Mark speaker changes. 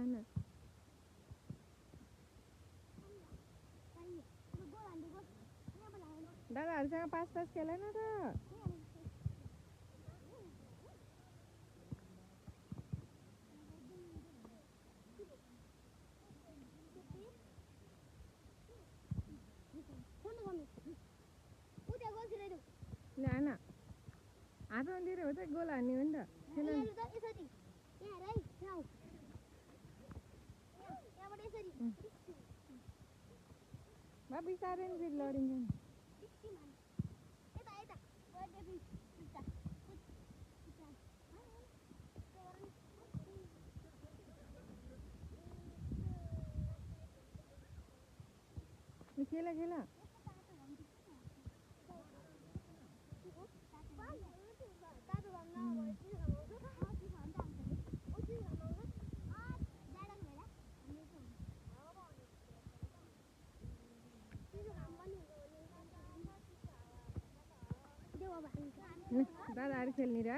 Speaker 1: ना दादाहरूसँग पास खेलेन त ना हातमा दिएर हो त गोल हान्ने हो नि त बिस्तारै नि फेरि लडिन्छ नि खेला दादाहरू खेल्ने र